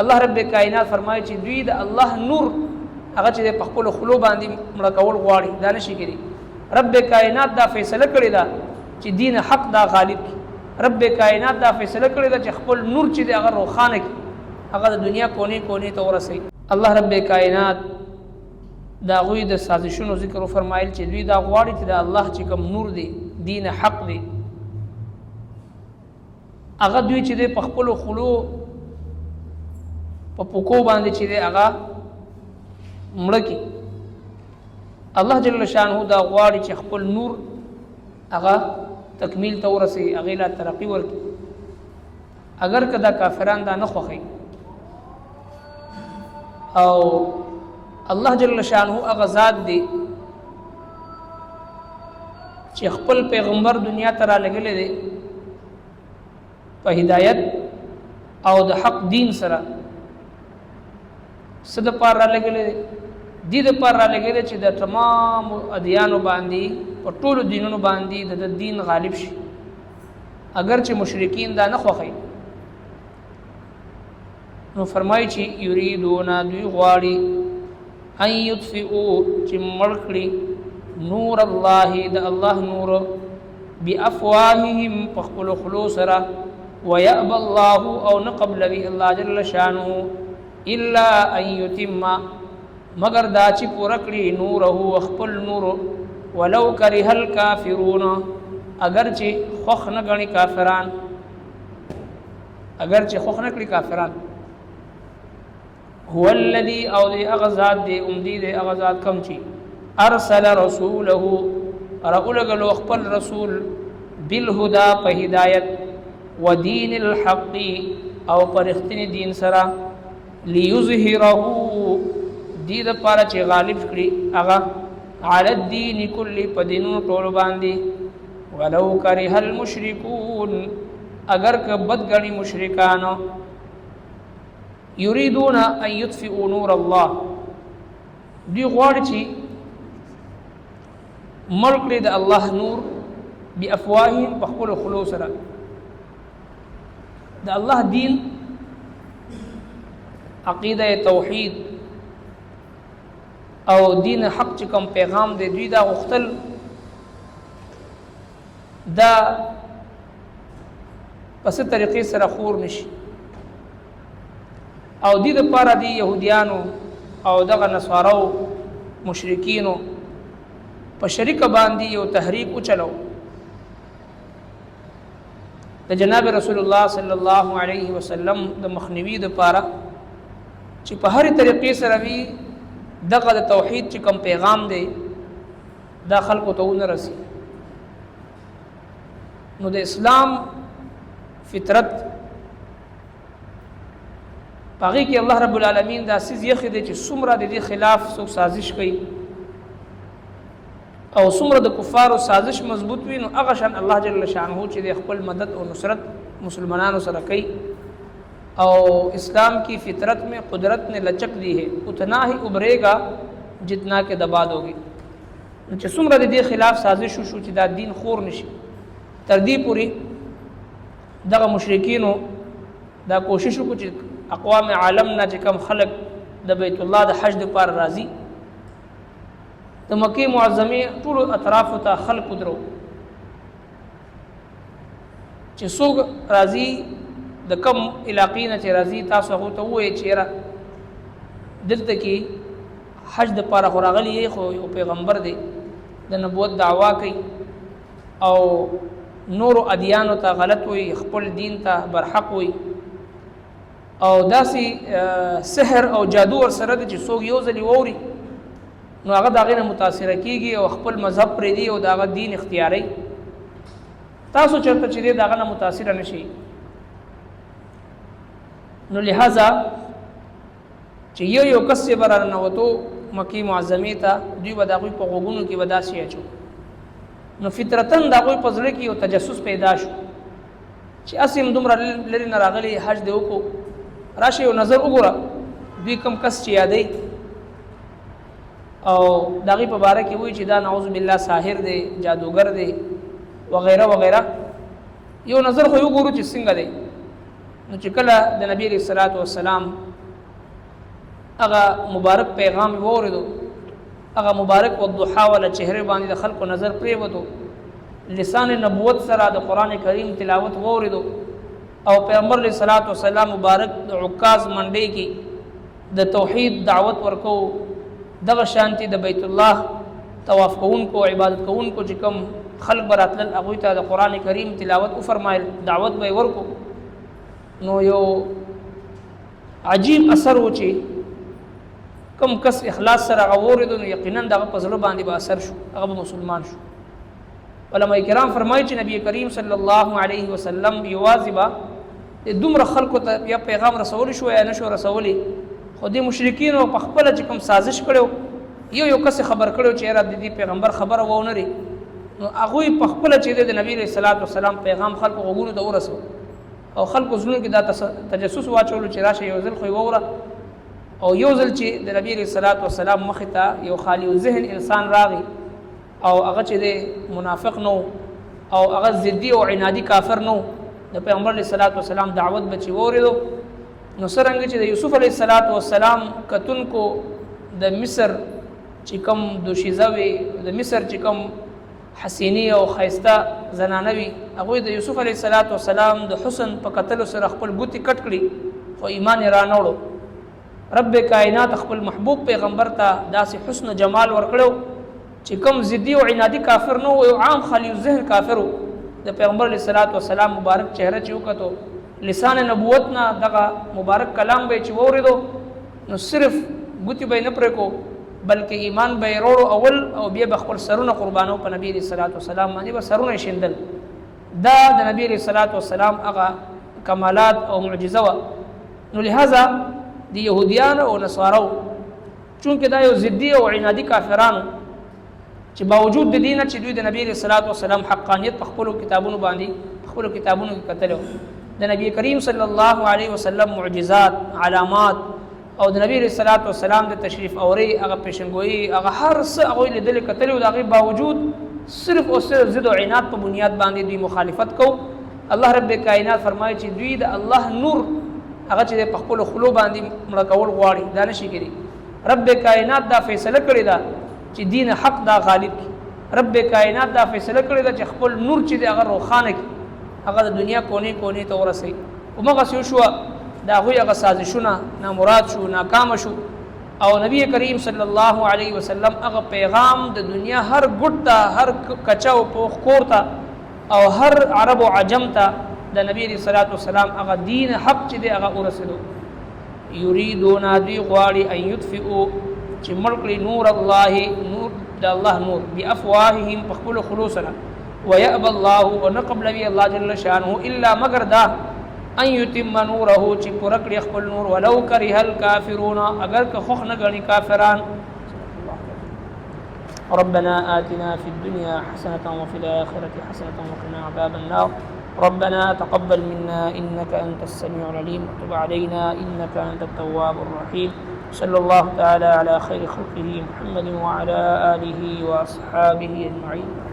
الله رب کائنات فرمایي چې دوی د الله نور هغه چې په خپل خلو باندې مړه کول غواړي دا نشي کېږي. رب کائنات دا فیصله کړې ده چې دین حق دا غالب کی. رب کائنات دا فیصله کړې ده چې خپل نور چې هغه روخانه کی هغه د دنیا کونی کونی ته ورسي. الله رب کائنات دا غوی د سازشونو ذکر فرمایل چې دوی دا غواړي چې د الله چې کوم نور دی دین حق دی هغه دوی چې د خپل خلو په پوکو باندې چې دی هغه مړه کی. الله جل شانه دا غواړي چې خپل نور هغه تکمیل ته ورسي هغه لا ترقی ورکي. اگر کدا کافران دا نه خوخي او الله جل شانه هغه ذات دی چې خپل پیغمبر دنیا ته را لګلې دی په هدایت او د حق دین سره صد پر را لګلې دي د پر را لګلې چې د تمام ادیانو باندې په ټولو دینونو باندې د دین غالب شي. اگر چې مشرکین دا نه خوخي نو فرمایي چې یریدون دوی غواړي ان یطفئوا چې مړ کړي نور الله د الله نور بافواههم په خپل خلو سره ويأبى الله او نقبل به الله جل شانه الا ان يتم مگر دا چې پوره کړي نوره خپل نور ولو کرہ الکافرون اگر چې خوخ نه غني کافران اگر چې خوخ نه کړي کافران. هو الذي او دی اغزاد دی امدی دی اغزاد کم چی ارسل رسوله رأولگلو خپل رسول بالهدى په هدایت و دین الحق او پر اختنی دین سرا لیظهره دی د پاره چې غالب کړي هغه علی الدین کل په دینونو ټول باندې ولو کرہ المشرکون اگر که بدګنی مشرکانو یریدون ان یطفئوا نور الله دی غواړي چې ملک لري د الله نور بافواههم په خپل خلو سره د الله دین عقیده توحید او دین حق چې کوم پیغام دی دوی دا غختل دا پس طریقې سره خور نشي او دې د پاره دی يهوديانو او دغه نصارو مشرکینو په شریک باندې یو تحریک وچلو د جناب رسول الله صلی الله علیه وسلم د مخنیوي د پاره چې په هر طریقې سره وی دغه د توحید چې کوم پیغام دی دا خلکو ته ونرسي. نو د اسلام فطرت باقي کې الله رب العالمین دا سیز یخې دی چې څومره د دې خلاف څوک سازش کوي او څومره د کفارو سازش مضبوط وي نو هغه شان الله جل شانه چې د خپل مدد او نصرت مسلمانانو سره کوي. او اسلام کی فطرت میں قدرت نے لچک دی ہے اتنا ہی ابھرے گا جتنا کہ دبا دو گی. چې څومره د دې خلاف سازش وشو چې دا دین خور نشي تر دې پوري دغه مشرکینو دا کوشش وکړي چې اقوام عالم نه چې کم خلق د بیت الله د حج د پار راضي د مکه معظمه ټول اطراف ته خلق درو چې څوک راضي د کم علاقې نه چې راضي تاسو هغه ته وایي چې را دلته کې حج د پار غراغلی خو یو پیغمبر دی د نبوت دعوا کوي او نور ادیانو ته غلط وي خپل دین ته برحق وي او داسي سحر او جادو ور سره د چې څوک یو ځلی ووري نو هغه داغه نه متاثر کیږي او خپل مذهب پرې دی او داغه دین اختیاري. تاسو چرته چې داغه نه متاثر نشي نو لہذا چې یو کس برار نه وته مکی معظمه ته دوی وداغوی په غوګونو کې ودا شي اچو نو فطرتن داغوی په ځل کې یو تجسس پیدا شو چې اسیم دومره لري نه راغلي حج دی وکړو راشه یو نظر وګوره دوی کم کس چې یادې او داغي په باره کې وایي چې دا نعوذ بالله ساحر دی جادوګر دی وغیرہ وغیرہ یو نظر خو یو ګورو چې څنګه دی. نو چې کله د نبی رسول الله هغه مبارک پیغام ووریدو هغه مبارک والضحا ولا چهره باندې د خلکو نظر پریوتو لسان نبوت سره د قران کریم تلاوت ووریدو او پیغمبر علیه الصلاۃ والسلام مبارک د عکاز منډي کې د توحید دعوت ورکو دغه شانتی د بیت الله طواف کوونکو عبادت کوونکو چې کوم خلق براتل هغه ته د قران کریم تلاوت او فرمایل دعوت به ورکو نو یو عجیب اثر و چې کم کس اخلاص سره غوړیدو نو یقینا دغه په زړه باندې به اثر شو هغه مسلمان شو علماء کرام فرمایي چې نبی کریم صلی الله علیه وسلم یوازبا دومره خلکو ته یا پیغام رسول شو یا نشو رسولي خو دې مشرکین او په خپل چې کوم سازش کړو یو کس خبر کړو چې را د پیغمبر خبره وونه لري نو هغه په خپل چې د نبی صلی الله علیه وسلم پیغام خلکو غوونو ته ورسو او خلکو زړونو کې دا تجسس واچول چې راشه یو ځل خو وره او یو ځل چې د نبی صلی الله علیه وسلم مخ ته یو خالی ذهن انسان راغی او هغه چې د منافق نو او هغه ضدي او عنادي کافر نو د پیغمبر صلی الله علیه وسلم دعوت بچي وریدو نو سرنګ چې د یوسف علیه السلام کتون کو د مصر چې کوم دوشیزوي د مصر چې کوم حسینی او خیسته زنانوي هغه د یوسف علیه السلام د حسن په قتل سره خپل ګوتی کټ کړی خو ایمان را نوړو رب کائنات خپل محبوب پیغمبر ته داسې حسن جمال ورکړو چې کوم ضدي او عنادي کافر نو او عام خالی ذهن کافرو د پیغمبر علیه السلام مبارک چهره چې وکړو لسان نبوت نه دغه مبارک کلام به چې وریدو نو صرف ګوتی به نه پرې کو بلکې ایمان به وروړو اول او بیا به خپل سرونه قربانو په نبی صلی الله علیه وسلم باندې به سرونه شیندل دا د نبی صلی الله علیه وسلم هغه کمالات او معجزه و نو لہذا دی يهوديان او نصارو چونکه دا یو ضدي او عنادي کافرانو چې باوجود د دینه چې دوی د نبی صلی الله علیه وسلم حقانیت په خپل کتابونو باندې خپل کتابونو کې کتلو د نبی کریم صلی الله علیه وسلم معجزات علامات او د نبی صلی الله علیه وسلم د تشریف اوري هغه پیشنګوئی هغه هر څه هغه لیدل کتل او دغه باوجود صرف او صرف ضد او عناد په بنیاد باندې دوی مخالفت کو الله رب کائنات فرمایي چې دوی د الله نور هغه چې په خپل خلو باندې مړ کول غواړي دا نشي کېږي رب کائنات دا فیصله کړی دا چې دین حق دا غالب کی رب کائنات دا فیصله کړی دا چې خپل نور چې هغه روخانه کی هغه د دنیا کونی کونی ته ورسي او مغه شو دا هغه سازشونه نامراد شو ناکام شو او نبی کریم صلی الله علیه وسلم هغه پیغام د دنیا هر ګټ ته هر کچاو په خور ته او هر عرب او عجم ته د نبی صلی الله علیه وسلم هغه دین حق چې دی هغه ورسېدو یریدون دی غواړي ان یطفئوا چې مړکړي نور الله نور د الله نور بافواههم بخل خلوصنا ويأبى الله ونقبل بي الله جل شانه الا مگر دا ان يتم نوره چې پوره کړي خپل نور ولو کرها الكافرون اگر که خوخ نه غني کافران ربنا آتنا في الدنيا حسنة وفي الآخرة حسنة وقنا عذاب النار ربنا تقبل منا إنك أنت السميع العليم وتب علينا إنك أنت التواب الرحيم صلى الله تعالى على خير خلقه محمد وعلى آله وأصحابه أجمعين